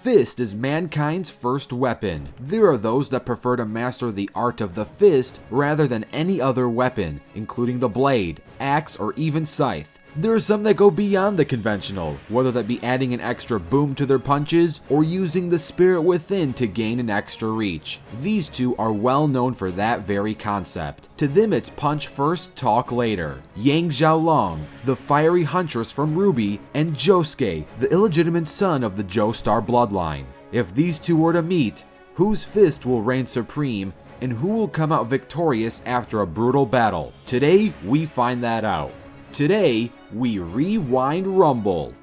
fist is mankind's first weapon. There are those that prefer to master the art of the fist rather than any other weapon, including the blade, axe, or even scythe. There are some that go beyond the conventional, whether that be adding an extra boom to their punches or using the spirit within to gain an extra reach. These two are well known for that very concept. To them it's punch first, talk later. Yang Xiaolong, the fiery huntress from RWBY, and Josuke, the illegitimate son of the Joestar bloodline. If these two were to meet, whose fist will reign supreme and who will come out victorious after a brutal battle? Today we find that out. Today, we rewind Rumble.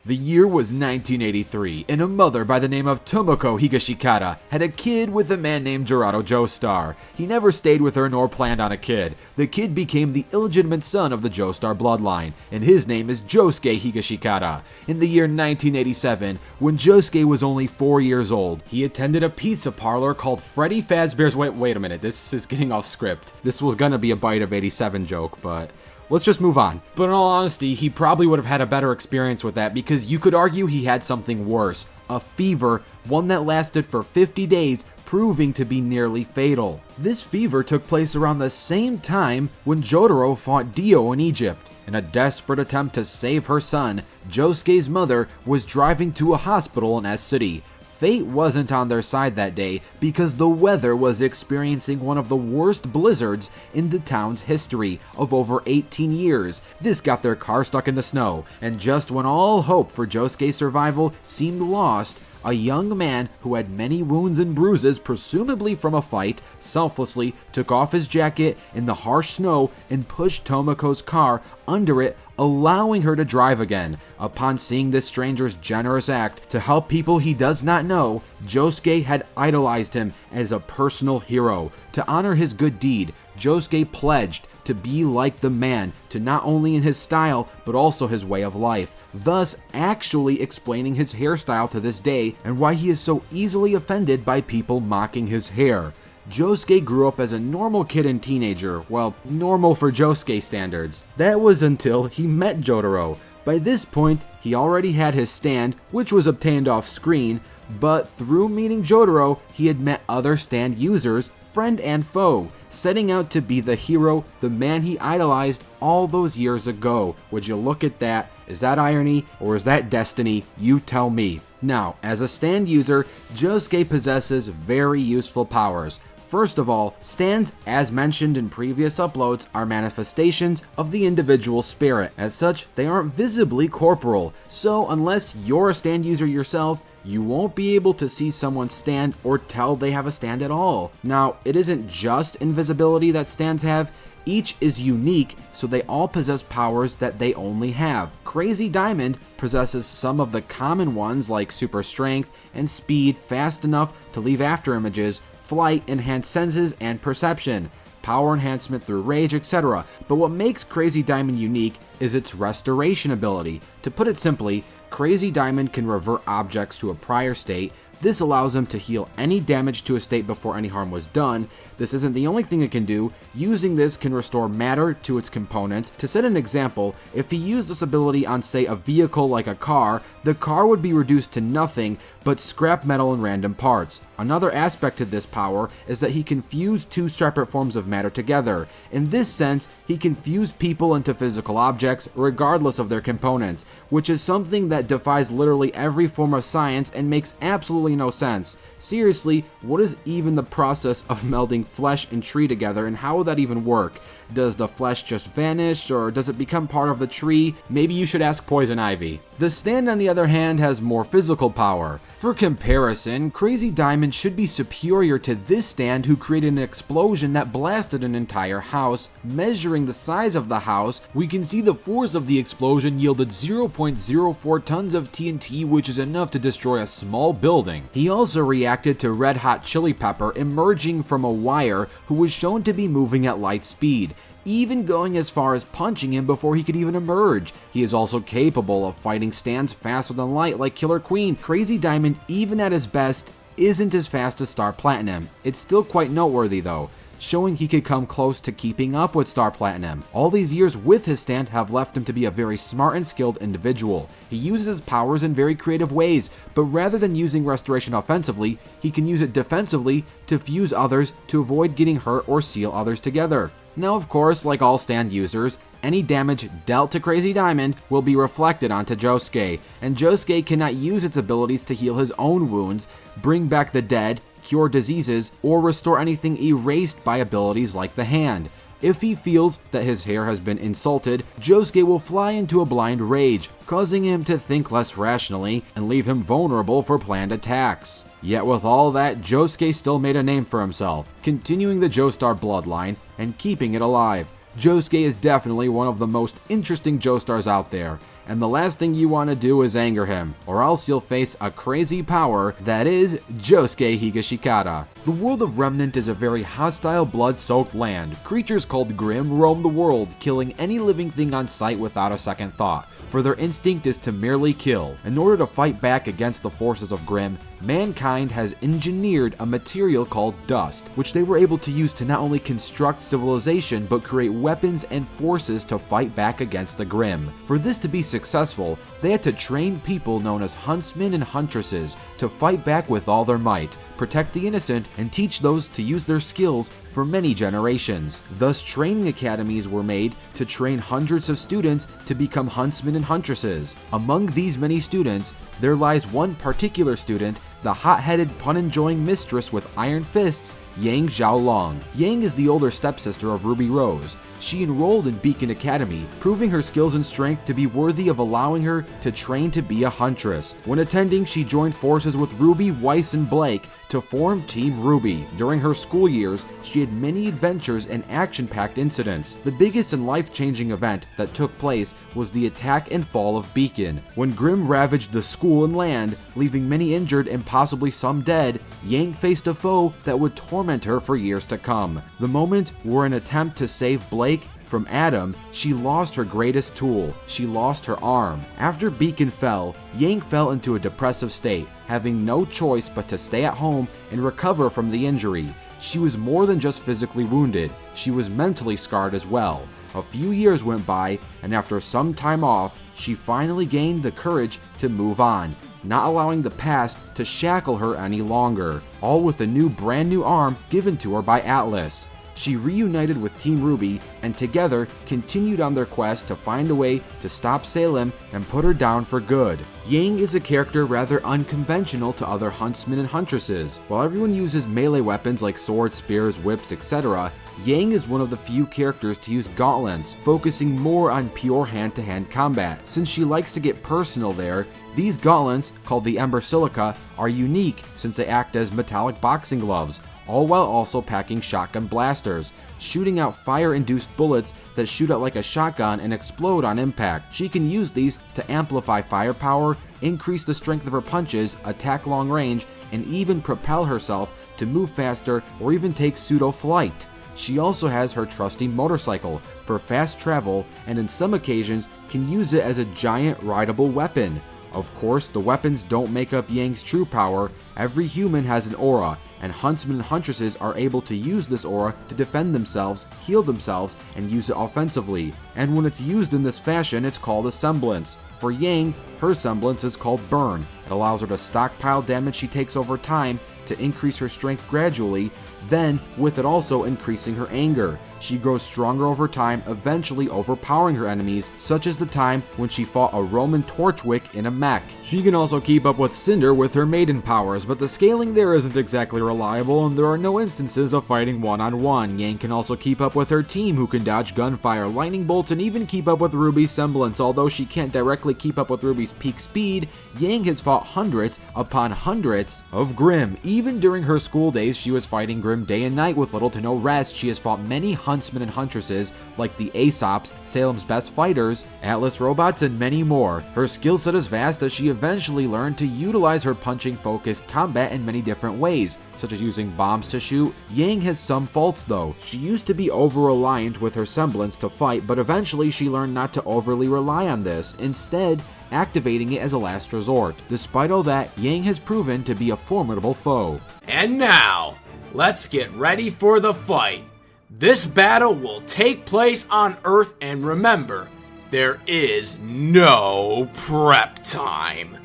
The year was 1983, and a mother by the name of Tomoko Higashikata had a kid with a man named Gerardo Joestar. He never stayed with her nor planned on a kid. The kid became the illegitimate son of the Joestar bloodline, and his name is Josuke Higashikata. In the year 1987, when Josuke was only 4 years old, he attended a pizza parlor called Freddy Fazbear's. Wait a minute, this is getting off script. This was gonna be a Bite of 87 joke, but let's just move on. But in all honesty, he probably would have had a better experience with that because you could argue he had something worse. A fever, one that lasted for 50 days, proving to be nearly fatal. This fever took place around the same time when Jotaro fought Dio in Egypt. In a desperate attempt to save her son, Josuke's mother was driving to a hospital in S City. Fate wasn't on their side that day because the weather was experiencing one of the worst blizzards in the town's history of over 18 years. This got their car stuck in the snow, and just when all hope for Josuke's survival seemed lost, a young man who had many wounds and bruises, presumably from a fight, selflessly took off his jacket in the harsh snow and pushed Tomoko's car under it, allowing her to drive again. Upon seeing this stranger's generous act to help people he does not know, Josuke had idolized him as a personal hero. To honor his good deed, Josuke pledged to be like the man, to not only in his style, but also his way of life, thus actually explaining his hairstyle to this day and why he is so easily offended by people mocking his hair. Josuke grew up as a normal kid and teenager, well, normal for Josuke standards. That was until he met Jotaro. By this point, he already had his stand, which was obtained off screen, but through meeting Jotaro, he had met other stand users, friend and foe, setting out to be the hero, the man he idolized all those years ago. Would you look at that? Is that irony or is that destiny? You tell me. Now, as a stand user, Josuke possesses very useful powers. First of all, stands, as mentioned in previous uploads, are manifestations of the individual spirit. As such, they aren't visibly corporal, so unless you're a stand user yourself, you won't be able to see someone's stand or tell they have a stand at all. Now, it isn't just invisibility that stands have. Each is unique, so they all possess powers that they only have. Crazy Diamond possesses some of the common ones like super strength and speed fast enough to leave after images, flight, enhanced senses, and perception, power enhancement through rage, etc. But what makes Crazy Diamond unique is its restoration ability. To put it simply, Crazy Diamond can revert objects to a prior state. This allows him to heal any damage to a state before any harm was done. This isn't the only thing it can do. Using this can restore matter to its components. To set an example, if he used this ability on, say, a vehicle like a car, the car would be reduced to nothing but scrap metal and random parts. Another aspect to this power is that he can fuse two separate forms of matter together. In this sense, he can fuse people into physical objects regardless of their components, which is something that defies literally every form of science and makes absolutely no sense. Seriously, what is even the process of melding flesh and tree together, and how would that even work? Does the flesh just vanish, or does it become part of the tree? Maybe you should ask Poison Ivy. The stand, on the other hand, has more physical power. For comparison, Crazy Diamond should be superior to this stand, who created an explosion that blasted an entire house. Measuring the size of the house, we can see the force of the explosion yielded 0.04 tons of TNT, which is enough to destroy a small building. He also reacted to Red Hot Chili Pepper emerging from a wire, who was shown to be moving at light speed, even going as far as punching him before he could even emerge. He is also capable of fighting stands faster than light like Killer Queen. Crazy Diamond, even at his best, isn't as fast as Star Platinum. It's still quite noteworthy though. showing he could come close to keeping up with Star Platinum. All these years with his stand have left him to be a very smart and skilled individual. He uses his powers in very creative ways, but rather than using restoration offensively, he can use it defensively to fuse others to avoid getting hurt or seal others together. Now, of course, like all stand users, any damage dealt to Crazy Diamond will be reflected onto Josuke, and Josuke cannot use its abilities to heal his own wounds, bring back the dead, cure diseases, or restore anything erased by abilities like the hand. If he feels that his hair has been insulted, Josuke will fly into a blind rage, causing him to think less rationally and leave him vulnerable for planned attacks. Yet with all that, Josuke still made a name for himself, continuing the Joestar bloodline and keeping it alive. Josuke is definitely one of the most interesting Joestars out there, and the last thing you want to do is anger him, or else you'll face a crazy power that is Josuke Higashikata. The world of Remnant is a very hostile, blood-soaked land. Creatures called Grimm roam the world, killing any living thing on sight without a second thought, for their instinct is to merely kill. In order to fight back against the forces of Grimm, mankind has engineered a material called dust, which they were able to use to not only construct civilization, but create weapons and forces to fight back against the Grimm. For this to be successful, they had to train people known as huntsmen and huntresses to fight back with all their might, protect the innocent, and teach those to use their skills for many generations. Thus, training academies were made to train hundreds of students to become huntsmen and huntresses. Among these many students, there lies one particular student, the hot-headed, pun-enjoying mistress with iron fists, Yang Xiaolong. Yang is the older stepsister of Ruby Rose. She enrolled in Beacon Academy, proving her skills and strength to be worthy of allowing her to train to be a huntress. When attending, she joined forces with Ruby, Weiss, and Blake to form Team Ruby. During her school years, she had many adventures and action-packed incidents. The biggest and life-changing event that took place was the attack and fall of Beacon. When Grimm ravaged the school and land, leaving many injured and possibly some dead, Yang faced a foe that would torment her for years to come. The moment were an attempt to save Blake from Adam, she lost her greatest tool. She lost her arm. After Beacon fell, Yang fell into a depressive state, having no choice but to stay at home and recover from the injury. She was more than just physically wounded, she was mentally scarred as well. A few years went by, and after some time off, she finally gained the courage to move on, not allowing the past to shackle her any longer, all with a brand new arm given to her by Atlas. She reunited with Team Ruby and together continued on their quest to find a way to stop Salem and put her down for good. Yang is a character rather unconventional to other huntsmen and huntresses. While everyone uses melee weapons like swords, spears, whips, etc., Yang is one of the few characters to use gauntlets, focusing more on pure hand-to-hand combat. Since she likes to get personal there, these gauntlets, called the Ember Silica, are unique since they act as metallic boxing gloves, all while also packing shotgun blasters, shooting out fire-induced bullets that shoot out like a shotgun and explode on impact. She can use these to amplify firepower, increase the strength of her punches, attack long range, and even propel herself to move faster or even take pseudo-flight. She also has her trusty motorcycle for fast travel and in some occasions can use it as a giant rideable weapon. Of course, the weapons don't make up Yang's true power. Every human has an aura, and huntsmen and huntresses are able to use this aura to defend themselves, heal themselves, and use it offensively. And when it's used in this fashion, it's called a semblance. For Yang, her semblance is called Burn. It allows her to stockpile damage she takes over time to increase her strength gradually, then with it also increasing her anger. She grows stronger over time, eventually overpowering her enemies, such as the time when she fought a Roman Torchwick in a mech. She can also keep up with Cinder with her maiden powers, but the scaling there isn't exactly reliable and there are no instances of fighting one-on-one. Yang can also keep up with her team, who can dodge gunfire, lightning bolts, and even keep up with Ruby's semblance. Although she can't directly keep up with Ruby's peak speed, Yang has fought hundreds upon hundreds of Grimm. Even during her school days, she was fighting Grimm day and night with little to no rest. She has fought many huntsmen and huntresses like the Aesops, Salem's best fighters, Atlas robots, and many more. Her skill set is vast as she eventually learned to utilize her punching-focused combat in many different ways, such as using bombs to shoot. Yang has some faults though. She used to be over-reliant with her semblance to fight, but eventually she learned not to overly rely on this, instead activating it as a last resort. Despite all that, Yang has proven to be a formidable foe. And now, let's get ready for the fight. This battle will take place on Earth, and remember, there is no prep time.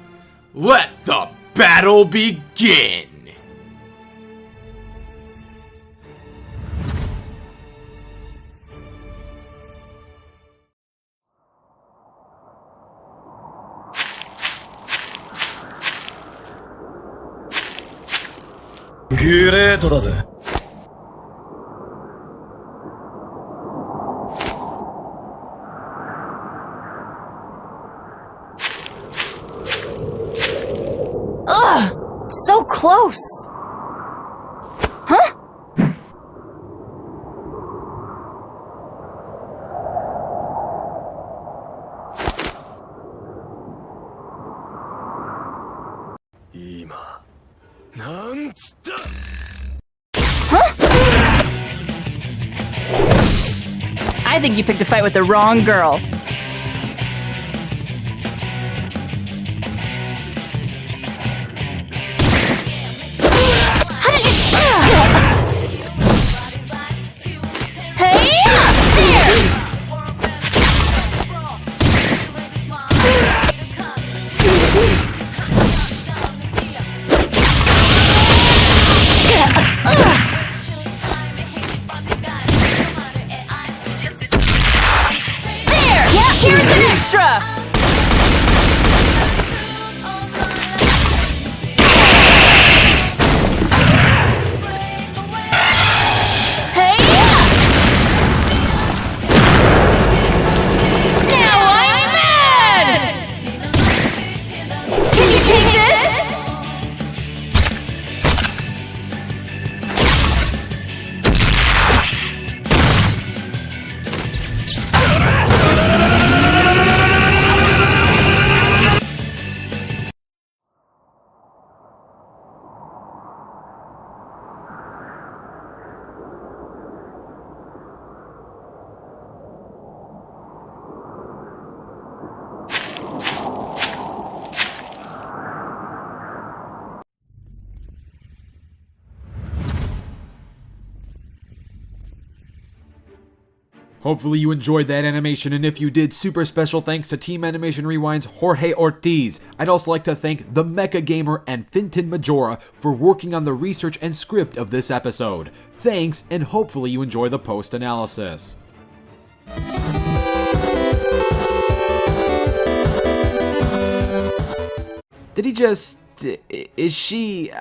Let the battle begin! Great だぜ。Ugh! So close! Huh? I think you picked a fight with the wrong girl. How did you... Hey! There! Here's an extra! Hey! Now I'm mad! Can you take this? Hopefully you enjoyed that animation, and if you did, super special thanks to Team Animation Rewind's Jorge Ortiz. I'd also like to thank the Mecha Gamer and Finton Majora for working on the research and script of this episode. Thanks, and hopefully you enjoy the post-analysis. Did he just... is she...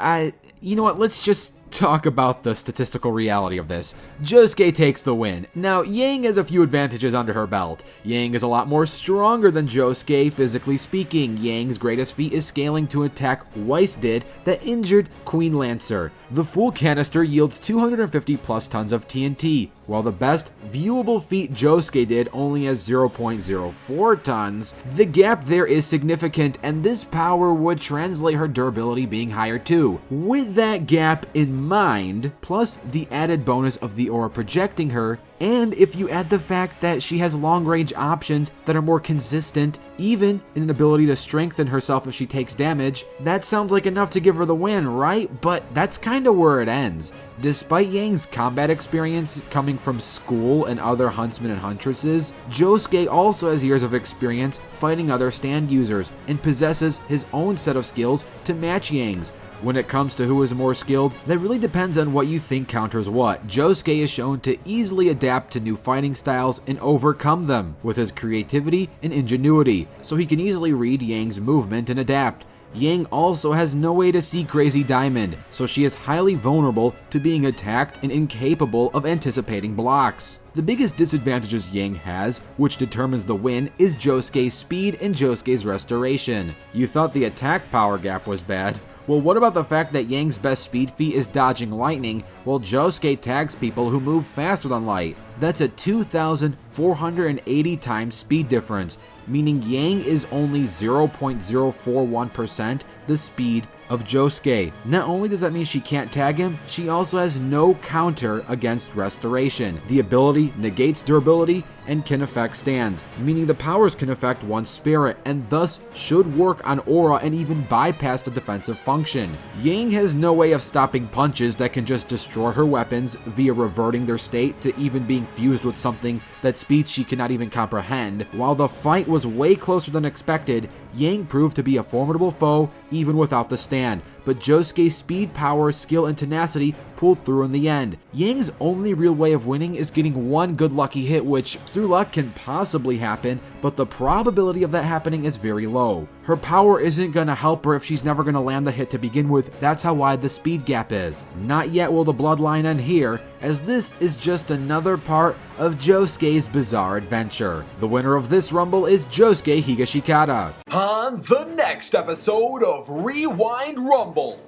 you know what, let's just talk about the statistical reality of this. Josuke takes the win. Now, Yang has a few advantages under her belt. Yang is a lot more stronger than Josuke, physically speaking. Yang's greatest feat is scaling to attack Weiss did that injured Queen Lancer. The full canister yields 250 plus tons of TNT, while the best viewable feat Josuke did only has 0.04 tons. The gap there is significant, and this power would translate her durability being higher too. With that gap in mind, plus the added bonus of the aura projecting her, and if you add the fact that she has long-range options that are more consistent, even in an ability to strengthen herself if she takes damage, that sounds like enough to give her the win, right? But that's kinda where it ends. Despite Yang's combat experience coming from school and other huntsmen and huntresses, Josuke also has years of experience fighting other stand users and possesses his own set of skills to match Yang's. When it comes to who is more skilled, that really depends on what you think counters what. Josuke is shown to easily adapt to new fighting styles and overcome them with his creativity and ingenuity, so he can easily read Yang's movement and adapt. Yang also has no way to see Crazy Diamond, so she is highly vulnerable to being attacked and incapable of anticipating blocks. The biggest disadvantages Yang has, which determines the win, is Josuke's speed and Josuke's restoration. You thought the attack power gap was bad? Well, what about the fact that Yang's best speed feat is dodging lightning, while Josuke tags people who move faster than light? That's a 2,480 times speed difference, meaning Yang is only 0.041% the speed of Josuke. Not only does that mean she can't tag him, she also has no counter against restoration. The ability negates durability and can affect stands, meaning the powers can affect one's spirit and thus should work on aura and even bypass the defensive function. Yang has no way of stopping punches that can just destroy her weapons via reverting their state to even being fused with something that speed she cannot even comprehend. While the fight was way closer than expected, Yang proved to be a formidable foe even without the stand, but Josuke's speed, power, skill, and tenacity pulled through in the end. Yang's only real way of winning is getting one good lucky hit, which through luck can possibly happen, but the probability of that happening is very low. Her power isn't gonna help her if she's never gonna land the hit to begin with. That's how wide the speed gap is. Not yet will the bloodline end here, as this is just another part of Josuke's bizarre adventure. The winner of this Rumble is Josuke Higashikata. On the next episode of Rewind Rumble.